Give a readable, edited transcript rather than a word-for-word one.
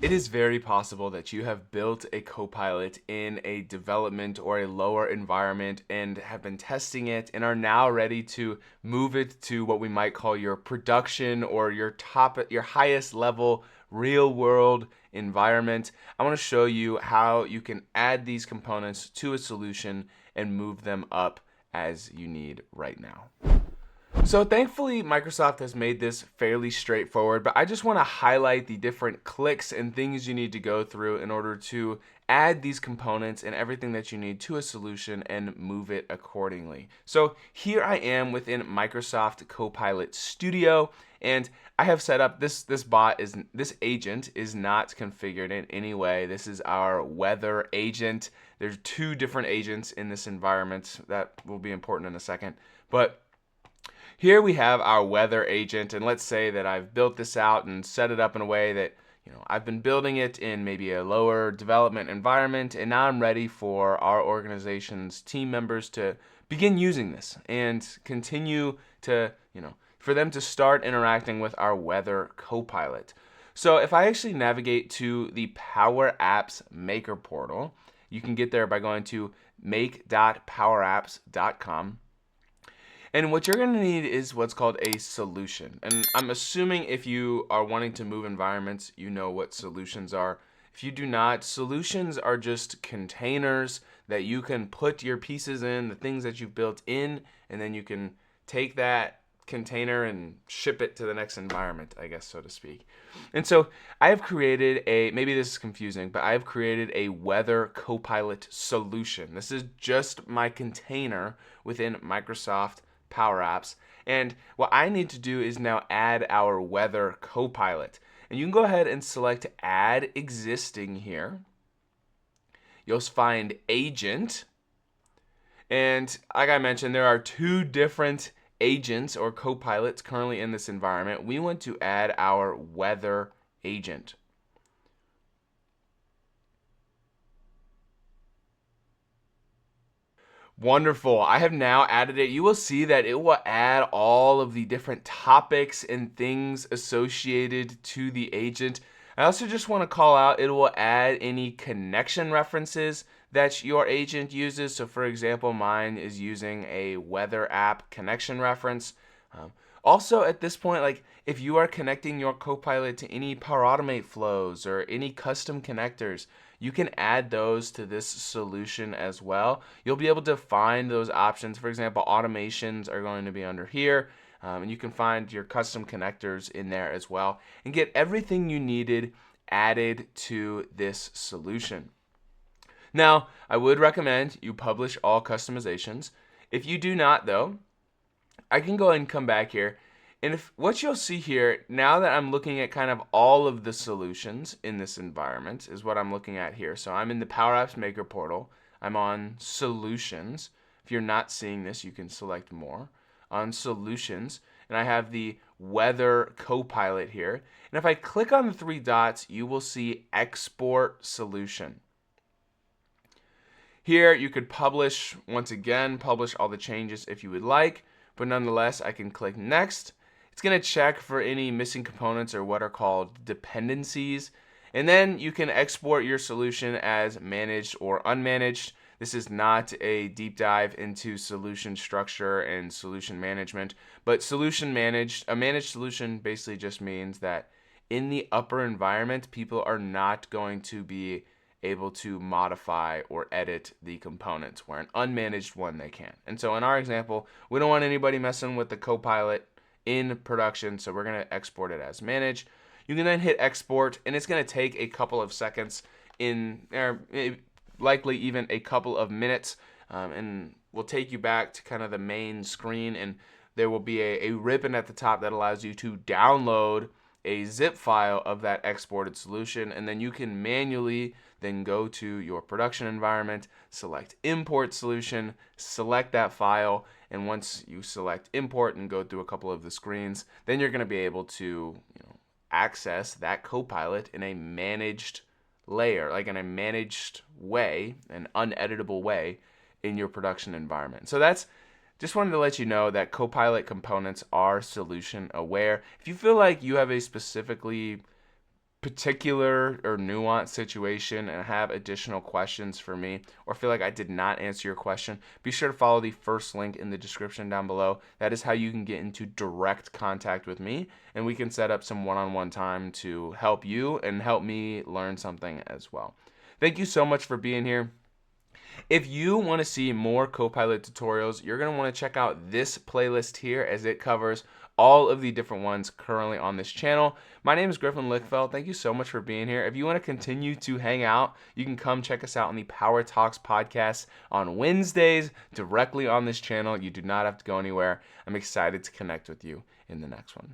It is very possible that you have built a Copilot in a development or a lower environment and have been testing it and are now ready to move it to what we might call your production or your highest level real world environment. I want to show you how you can add these components to a solution and move them up as you need right now. So thankfully, Microsoft has made this fairly straightforward, but I just want to highlight the different clicks and things you need to go through in order to add these components and everything that you need to a solution and move it accordingly. So here I am within Microsoft Copilot Studio, and I have set up this agent is not configured in any way. This is our weather agent. There's two different agents in this environment that will be important in a second, but here we have our weather agent, and let's say that I've built this out and set it up in a way that, I've been building it in maybe a lower development environment, and now I'm ready for our organization's team members to begin using this and continue to, for them to start interacting with our weather copilot. So if I actually navigate to the Power Apps Maker portal, you can get there by going to make.powerapps.com. And what you're going to need is what's called a solution. And I'm assuming if you are wanting to move environments, you know what solutions are. If you do not, solutions are just containers that you can put your pieces in, the things that you've built in, and then you can take that container and ship it to the next environment, I guess, so to speak. And so I have created maybe this is confusing, but I have created a weather copilot solution. This is just my container within Microsoft Power Apps. And what I need to do is now add our weather copilot. And you can go ahead and select add existing here. You'll find agent. And like I mentioned, there are two different agents or copilots currently in this environment. We want to add our weather agent. Wonderful. I have now added it. You will see that it will add all of the different topics and things associated to the agent. I also just want to call out it will add any connection references that your agent uses. So for example, mine is using a weather app connection reference. Also at this point, like if you are connecting your Copilot to any Power Automate flows or any custom connectors, you can add those to this solution as well. You'll be able to find those options. For example, automations are going to be under here, and you can find your custom connectors in there as well and get everything you needed added to this solution. Now, I would recommend you publish all customizations. If you do not, though, I can go ahead and come back here. And if what you'll see here, now that I'm looking at kind of all of the solutions in this environment, is what I'm looking at here. So I'm in the Power Apps Maker portal. I'm on Solutions. If you're not seeing this, you can select More. On Solutions, and I have the Weather Copilot here. And if I click on the three dots, you will see Export Solution. Here you could publish, once again, publish all the changes if you would like, but nonetheless, I can click Next. It's going to check for any missing components or what are called dependencies. And then you can export your solution as managed or unmanaged. This is not a deep dive into solution structure and solution management, but a managed solution basically just means that in the upper environment, people are not going to be able to modify or edit the components, where an unmanaged one they can. And so in our example, we don't want anybody messing with the Copilot in production, so we're going to export it as managed. You can then hit export, and it's going to take a couple of seconds likely even a couple of minutes, and will take you back to kind of the main screen, and there will be a ribbon at the top that allows you to download a zip file of that exported solution, and then you can manually then go to your production environment, select import solution, select that file, and once you select import and go through a couple of the screens, then you're going to be able to access that Copilot in a managed layer, like in a managed way, an uneditable way in your production environment. So that's just wanted to let you know that Copilot components are solution aware. If you feel like you have a particular or nuanced situation and have additional questions for me, or feel like I did not answer your question, be sure to follow the first link in the description down below. That is how you can get into direct contact with me, and we can set up some one-on-one time to help you and help me learn something as well. Thank you so much for being here. If you want to see more Copilot tutorials, you're going to want to check out this playlist here, as it covers all of the different ones currently on this channel. My name is Griffin Lickfeld. Thank you so much for being here. If you want to continue to hang out, you can come check us out on the Power Talks podcast on Wednesdays directly on this channel. You do not have to go anywhere. I'm excited to connect with you in the next one.